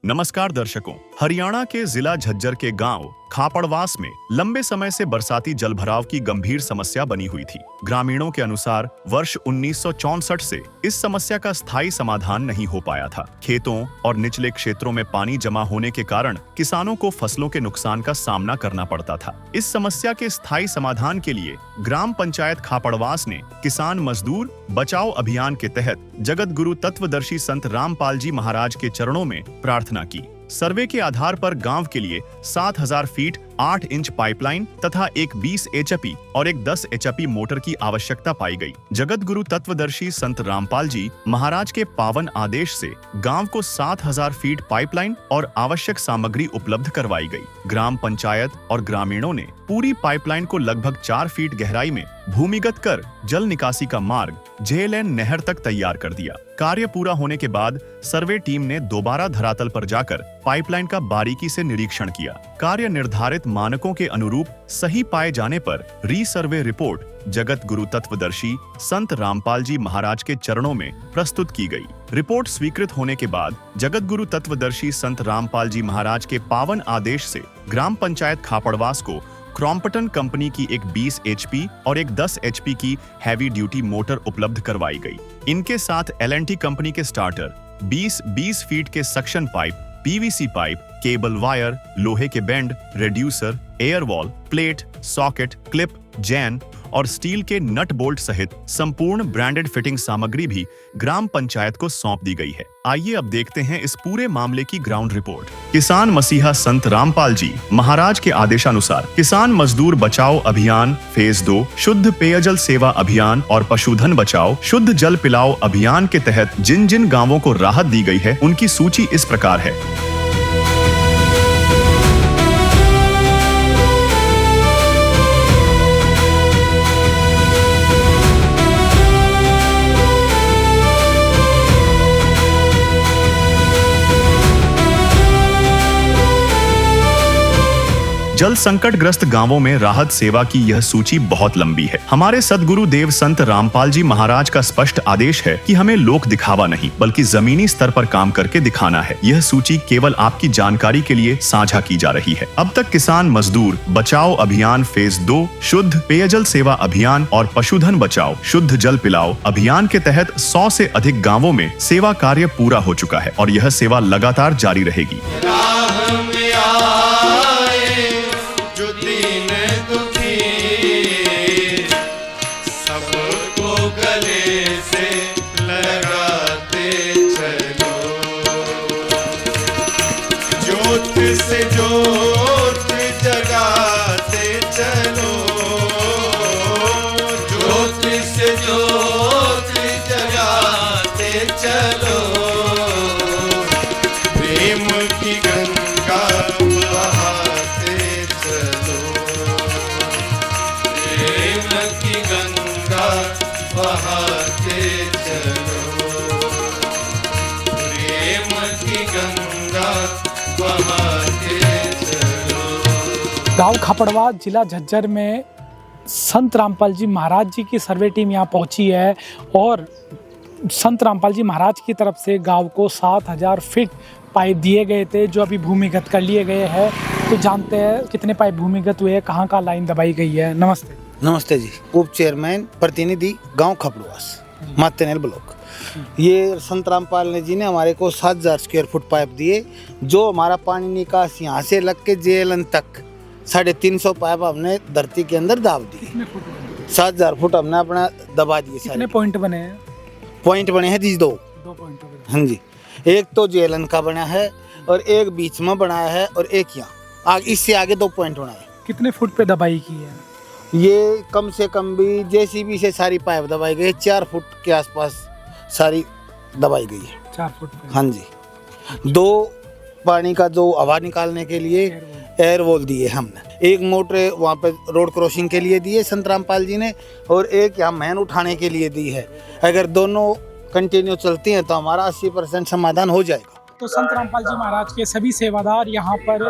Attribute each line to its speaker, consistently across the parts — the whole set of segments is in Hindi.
Speaker 1: नमस्कार दर्शकों, हरियाणा के जिला झज्जर के गांव खापड़वास में लंबे समय से बरसाती जलभराव की गंभीर समस्या बनी हुई थी। ग्रामीणों के अनुसार वर्ष 1964 से इस समस्या का स्थायी समाधान नहीं हो पाया था। खेतों और निचले क्षेत्रों में पानी जमा होने के कारण किसानों को फसलों के नुकसान का सामना करना पड़ता था। इस समस्या के स्थायी समाधान के लिए ग्राम पंचायत खापड़वास ने किसान मजदूर बचाओ अभियान के तहत जगत गुरु तत्वदर्शी संत रामपाल जी महाराज के चरणों में प्रार्थना की। सर्वे के आधार पर गांव के लिए 7000 फीट 8 इंच पाइपलाइन तथा एक 20 एचपी और एक 10 एचपी मोटर की आवश्यकता पाई गई। जगत गुरु तत्वदर्शी संत रामपाल जी महाराज के पावन आदेश से गांव को 7000 फीट पाइपलाइन और आवश्यक सामग्री उपलब्ध करवाई गई। ग्राम पंचायत और ग्रामीणों ने पूरी पाइपलाइन को लगभग 4 फीट गहराई में भूमिगत कर जल निकासी का मार्ग झेलैन नहर तक तैयार कर दिया। कार्य पूरा होने के बाद सर्वे टीम ने दोबारा धरातल पर जाकर पाइपलाइन का बारीकी से निरीक्षण किया। कार्य निर्धारित मानकों के अनुरूप सही पाए जाने पर रीसर्वे रिपोर्ट जगत गुरु तत्वदर्शी संत रामपाल जी महाराज के चरणों में प्रस्तुत की गई। रिपोर्ट स्वीकृत होने के बाद जगत गुरु तत्वदर्शी संत रामपाल जी महाराज के पावन आदेश से ग्राम पंचायत खापड़वास को क्रॉम्पटन कंपनी की एक 20 एचपी और एक 10 एचपी की हैवी ड्यूटी मोटर उपलब्ध करवाई गई। इनके साथ L&T कंपनी के स्टार्टर, 20 फीट के suction pipe, PVC pipe, cable wire, लोहे के bend, reducer, air wall, plate, socket, clip, Jain और स्टील के नट बोल्ट सहित संपूर्ण ब्रांडेड फिटिंग सामग्री भी ग्राम पंचायत को सौंप दी गई है। आइए अब देखते हैं इस पूरे मामले की ग्राउंड रिपोर्ट। किसान मसीहा संत रामपाल जी महाराज के आदेशानुसार किसान मजदूर बचाओ अभियान फेज 2, शुद्ध पेयजल सेवा अभियान और पशुधन बचाओ शुद्ध जल पिलाओ अभियान के तहत जिन जिन गांवों को राहत दी गई है उनकी सूची इस प्रकार है। जल संकट ग्रस्त गांवों में राहत सेवा की यह सूची बहुत लंबी है। हमारे सदगुरु देव संत रामपाल जी महाराज का स्पष्ट आदेश है कि हमें लोक दिखावा नहीं बल्कि जमीनी स्तर पर काम करके दिखाना है। यह सूची केवल आपकी जानकारी के लिए साझा की जा रही है। अब तक किसान मजदूर बचाओ अभियान फेज 2, शुद्ध पेयजल सेवा अभियान और पशुधन बचाओ शुद्ध जल पिलाओ अभियान के तहत 100 से अधिक गाँवों में सेवा कार्य पूरा हो चुका है और यह सेवा लगातार जारी रहेगी।
Speaker 2: से जोत जगाते चलो, जोत से जोत जगाते चलो, प्रेम की गंगा बहाते चलो, प्रेम की गंगा बहाते चलो, प्रेम की गंगा
Speaker 3: गांव खापड़वास जिला झज्जर में संत रामपाल जी महाराज जी की सर्वे टीम यहाँ पहुँची है और संत रामपाल जी महाराज की तरफ से गांव को 7000 फीट पाइप दिए गए थे जो अभी भूमिगत कर लिए गए हैं। तो जानते हैं कितने पाइप भूमिगत हुए हैं, कहाँ कहाँ लाइन दबाई गई है। नमस्ते।
Speaker 4: नमस्ते जी। उप चेयरमैन प्रतिनिधि गांव खापड़वास मातेनेल ब्लॉक। ये संत रामपाल जी ने हमारे को 7000 स्क्वायर फुट पाइप दिए जो हमारा पानी निकास यहाँ से लग के जेलन तक 350 पाइप हमने धरती के अंदर दाब दिए। 7000 फुट हमने अपना दबा दिए।
Speaker 3: कितने पॉइंट बने हैं?
Speaker 4: पॉइंट बने हैं जी दो
Speaker 3: पॉइंट।
Speaker 4: हाँ जी, एक तो जेलन का बना है और एक बीच में बनाया है और एक यहाँ इससे आगे 2 पॉइंट बनाए।
Speaker 3: कितने फुट पे दबाई की है?
Speaker 4: ये कम से कम भी JCB से सारी पाइप दबाई गई, 4 फुट के आसपास सारी दबाई गई है।
Speaker 3: 4 फुट पे।
Speaker 4: हाँ जी। 2 पानी का जो हवा निकालने के लिए एयर वॉल दिए हमने, एक मोटर वहाँ पे रोड क्रॉसिंग के लिए दिए संत रामपाल जी ने और एक यहाँ मैन उठाने के लिए दी है। अगर दोनों कंटिन्यू चलती हैं तो हमारा 80% समाधान हो जाएगा।
Speaker 3: तो संत रामपाल जी महाराज के सभी सेवादार यहाँ पर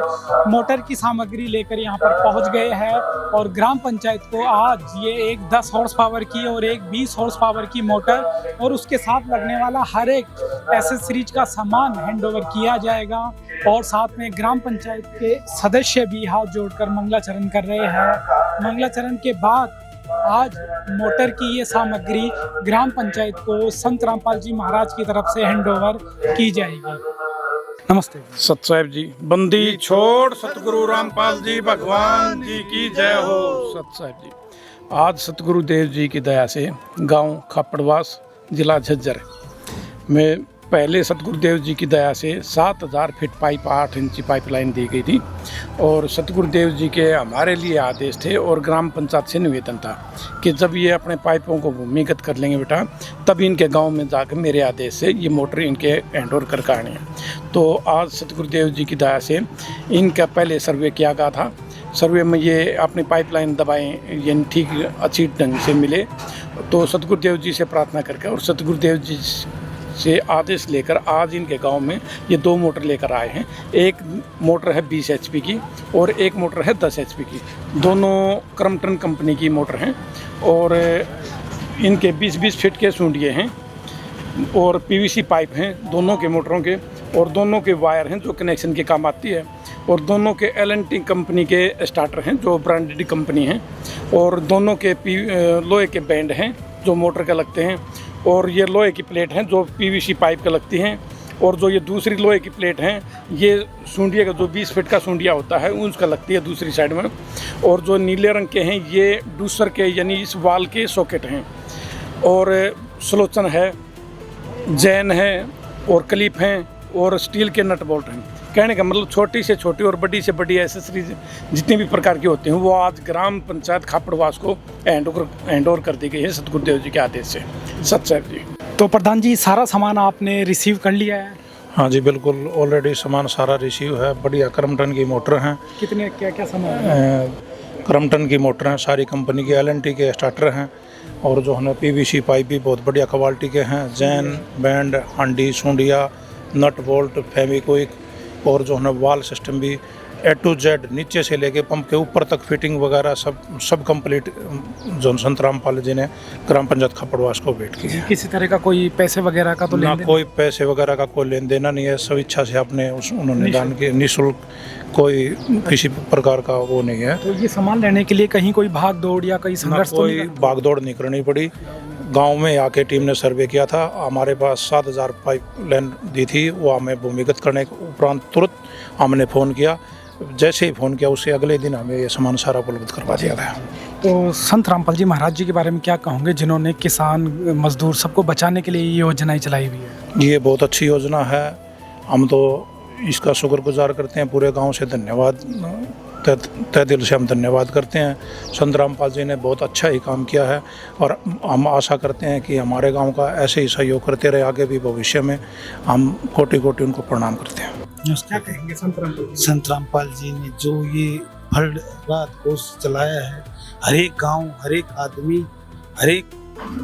Speaker 3: मोटर की सामग्री लेकर यहाँ पर पहुँच गए हैं और ग्राम पंचायत को आज ये एक 10 हॉर्स पावर की और एक 20 हॉर्स पावर की मोटर और उसके साथ लगने वाला हर एक एसेसरीज का सामान हैंडओवर किया जाएगा। और साथ में ग्राम पंचायत के सदस्य भी हाथ जोड़कर मंगलाचरण कर रहे हैं। मंगलाचरण के बाद आज मोटर की ये सामग्री ग्राम पंचायत को संत रामपाल जी महाराज की तरफ से हैंडओवर की जाएगी। नमस्ते।
Speaker 5: सत साहिब जी, बंदी छोड़ सतगुरु रामपाल जी भगवान जी की जय हो। सत साहिब जी, आज सतगुरु देव जी की दया से गांव खापड़वास जिला झज्जर में पहले सतगुरुदेव जी की दया से 7000 फीट पाइप 8 इंची पाइपलाइन दी गई थी और सतगुरुदेव जी के हमारे लिए आदेश थे और ग्राम पंचायत से निवेदन था कि जब ये अपने पाइपों को भूमिगत कर लेंगे बेटा तब इनके गांव में जाकर मेरे आदेश से ये मोटर इनके हैंडओवर कर आनी है। तो आज सतगुरुदेव जी की दया से इनका पहले सर्वे किया गया था। सर्वे में ये अपनी पाइपलाइन दबाएँ यानी ठीक अच्छी ढंग से मिले तो सतगुरुदेव जी से प्रार्थना करके और सतगुरुदेव जी से आदेश लेकर आज इनके गांव में ये 2 मोटर लेकर आए हैं। एक मोटर है 20 HP की और एक मोटर है 10 HP की। दोनों क्रम्पटन कंपनी की मोटर हैं और इनके 20-20 फीट के सूंडिये हैं और PVC पाइप हैं दोनों के मोटरों के और दोनों के वायर हैं जो कनेक्शन के काम आती है और दोनों के L&T कंपनी के स्टार्टर हैं जो ब्रांडेड कंपनी हैं और दोनों के लोहे के बैंड हैं जो मोटर के लगते हैं और ये लोहे की प्लेट हैं जो PVC पाइप के लगती हैं और जो ये दूसरी लोहे की प्लेट हैं ये सूंडिया का जो 20 फीट का सूंडिया होता है उसका लगती है दूसरी साइड में और जो नीले रंग के हैं ये डूसर के यानी इस वाल के सॉकेट हैं और सलोचन है, जैन है और क्लिप हैं और स्टील के नट बोल्ट हैं। कहने का मतलब छोटी से छोटी और बड़ी से बड़ी एसेसरीज जितनी भी प्रकार की होती हैं वो आज ग्राम पंचायत खापड़वास को हैंडओवर कर दी गई है सतगुरुदेव जी के आदेश से। सत साहिब जी।
Speaker 3: तो प्रधान जी सारा सामान आपने रिसीव कर लिया है?
Speaker 5: हाँ जी बिल्कुल, ऑलरेडी सामान सारा रिसीव है। बढ़िया क्रम्पटन की मोटर हैं।
Speaker 3: कितने क्या सामान?
Speaker 5: क्रम्पटन की मोटर हैं, सारी कंपनी के L&T के स्टार्टर हैं और जो है PVC पाइप भी बहुत बढ़िया क्वालिटी के हैं। जैन, बैंड, हांडी, सूंडिया, नट बोल्ट, फेविक्विक और जो है वाल सिस्टम भी A to Z नीचे से लेके पंप के ऊपर तक फिटिंग वगैरह सब कंप्लीट जो संत रामपाल जी ने ग्राम पंचायत खापड़वास को भेंट की है।
Speaker 3: किसी तरह का कोई पैसे वगैरह का तो
Speaker 5: ना
Speaker 3: लेन
Speaker 5: कोई पैसे वगैरह का कोई लेन देना नहीं है, सब इच्छा से आपने उन्होंने दान किया, निःशुल्क, कोई किसी प्रकार का वो नहीं है।
Speaker 3: तो ये सामान लेने के लिए कहीं कोई भाग दौड़ या कहीं संघर्ष तो
Speaker 5: कोई भाग दौड़ नहीं करनी पड़ी। गांव में आके टीम ने सर्वे किया था, हमारे पास 7000 पाइप लाइन दी थी, वो हमें भूमिगत करने के उपरांत तुरंत हमने फ़ोन किया। जैसे ही फ़ोन किया उससे अगले दिन हमें ये सामान सारा उपलब्ध करवा दिया गया।
Speaker 3: तो संत रामपाल जी महाराज जी के बारे में क्या कहोगे जिन्होंने किसान मजदूर सबको बचाने के लिए ये योजनाएं चलाई हुई है?
Speaker 5: ये बहुत अच्छी योजना है, हम तो इसका शुक्रगुजार करते हैं। पूरे गांव से धन्यवाद, तहे दिल से हम धन्यवाद करते हैं। संत रामपाल जी ने बहुत अच्छा ही काम किया है और हम आशा करते हैं कि हमारे गांव का ऐसे ही सहयोग करते रहे आगे भी भविष्य में। हम कोटि कोटि उनको प्रणाम करते हैं।
Speaker 3: क्या कहेंगे
Speaker 4: संत रामपाल जी ने जो ये भर रात कोष चलाया है, हर एक गांव, हर एक आदमी, हर एक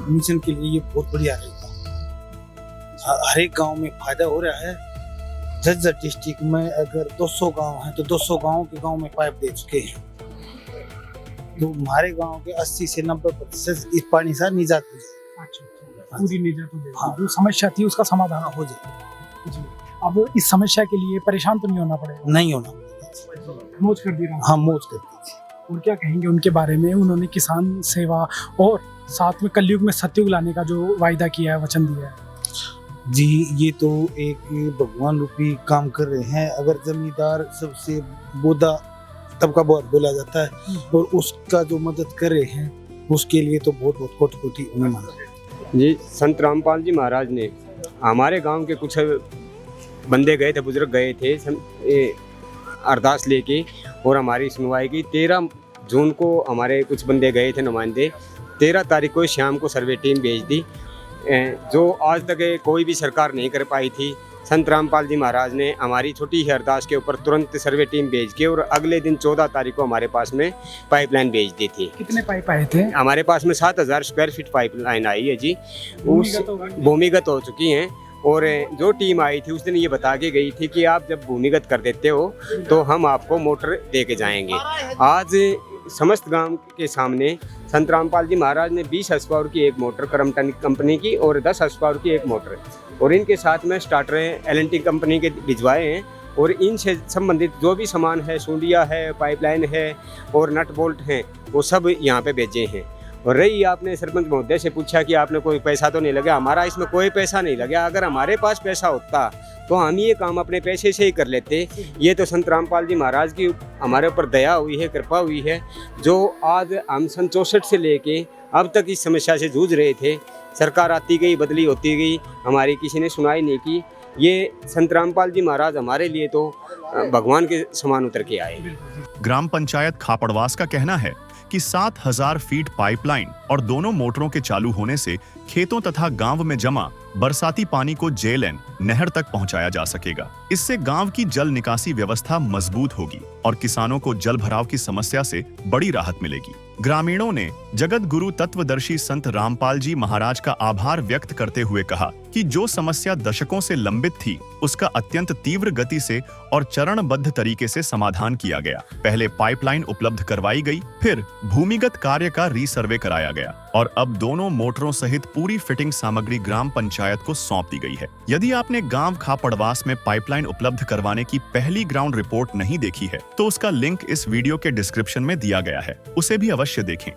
Speaker 4: मिशन के लिए ये बहुत बढ़िया रहेगा। हर एक गांव में फायदा हो रहा है। झज्जर डिस्ट्रिक्ट में अगर 200 गांव हैं तो 200 गांव के गांव में पाइप दे चुके हैं। तो हमारे गांव के 80 से 90% इस पानी से निजात हो जाए।
Speaker 3: पूरी निजात हो जाए।
Speaker 4: हाँ।
Speaker 3: जो समस्या थी उसका समाधान
Speaker 4: हो जाए।
Speaker 3: अब इस समस्या के लिए परेशान तो नहीं होना पड़ेगा?
Speaker 4: नहीं होना,
Speaker 3: मौज कर दी।
Speaker 4: हाँ मौज कर दीजिए।
Speaker 3: और क्या कहेंगे उनके बारे में? उन्होंने किसान सेवा और साथ में कलयुग में सतयुग लाने का जो वायदा किया है, वचन दिया है।
Speaker 4: जी, ये तो एक भगवान रूपी काम कर रहे हैं। अगर जमींदार सबसे बोधा तबका बहुत बोला जाता है और उसका जो मदद कर रहे हैं उसके लिए तो बहुत बहुत कोटि कोटि उन्हें माना।
Speaker 6: जी, संत रामपाल जी महाराज ने हमारे गांव के कुछ बंदे गए थे, बुजुर्ग गए थे अरदास लेके और हमारी सुनवाई की। 13 जून को हमारे कुछ बंदे गए थे नुमाइंदे। 13 तारीख को शाम को सर्वे टीम भेज दी जो आज तक कोई भी सरकार नहीं कर पाई थी। संत रामपाल जी महाराज ने हमारी छोटी ही अरदास के ऊपर तुरंत सर्वे टीम भेज के और अगले दिन 14 तारीख को हमारे पास में पाइपलाइन भेज दी थी।
Speaker 3: कितने पाइप आए थे?
Speaker 6: हमारे पास में 7000 स्क्वायर फीट पाइपलाइन आई है जी। उस भूमिगत हो चुकी हैं और जो टीम आई थी उस दिन ये बता के गई थी कि आप जब भूमिगत कर देते हो तो हम आपको मोटर दे के जाएंगे। आज समस्त गांव के सामने संत रामपाल जी महाराज ने 20 हॉर्स पावर की एक मोटर करमटन कंपनी की और 10 हॉर्स पावर की एक मोटर और इनके साथ में स्टार्टर L&T कंपनी के भिजवाए हैं और इनसे संबंधित जो भी सामान है, सूंडिया है, पाइपलाइन है और नट बोल्ट हैं, वो सब यहाँ पे भेजे हैं। और रही आपने सरपंच महोदय से पूछा कि आपने कोई पैसा तो नहीं लगा, हमारा इसमें कोई पैसा नहीं लगा। अगर हमारे पास पैसा होता तो हम ये काम अपने पैसे से ही कर लेते। ये तो संत रामपाल जी महाराज की हमारे ऊपर दया हुई है, कृपा हुई है, जो आज हम सन 64 से लेके अब तक इस समस्या से जूझ रहे थे। सरकार आती गई, बदली होती गई, हमारी किसी ने सुनाई नहीं की। ये संत रामपाल जी महाराज हमारे लिए तो भगवान के समान उतर के आए।
Speaker 1: ग्राम पंचायत खापड़वास का कहना है कि 7000 फीट पाइपलाइन और दोनों मोटरों के चालू होने से खेतों तथा गांव में जमा बरसाती पानी को JLN नहर तक पहुंचाया जा सकेगा। इससे गांव की जल निकासी व्यवस्था मजबूत होगी और किसानों को जल भराव की समस्या से बड़ी राहत मिलेगी। ग्रामीणों ने जगत गुरु तत्वदर्शी संत रामपाल जी महाराज का आभार व्यक्त करते हुए कहा कि जो समस्या दशकों से लंबित थी उसका अत्यंत तीव्र गति से और चरणबद्ध तरीके से समाधान किया गया। पहले पाइपलाइन उपलब्ध करवाई गई, फिर भूमिगत कार्य का रीसर्वे कराया गया और अब दोनों मोटरों सहित पूरी फिटिंग सामग्री ग्राम पंचायत को सौंप दी गई है। यदि आपने गांव खापड़वास में पाइपलाइन उपलब्ध करवाने की पहली ग्राउंड रिपोर्ट नहीं देखी है तो उसका लिंक इस वीडियो के डिस्क्रिप्शन में दिया गया है, उसे भी अवश्य देखें।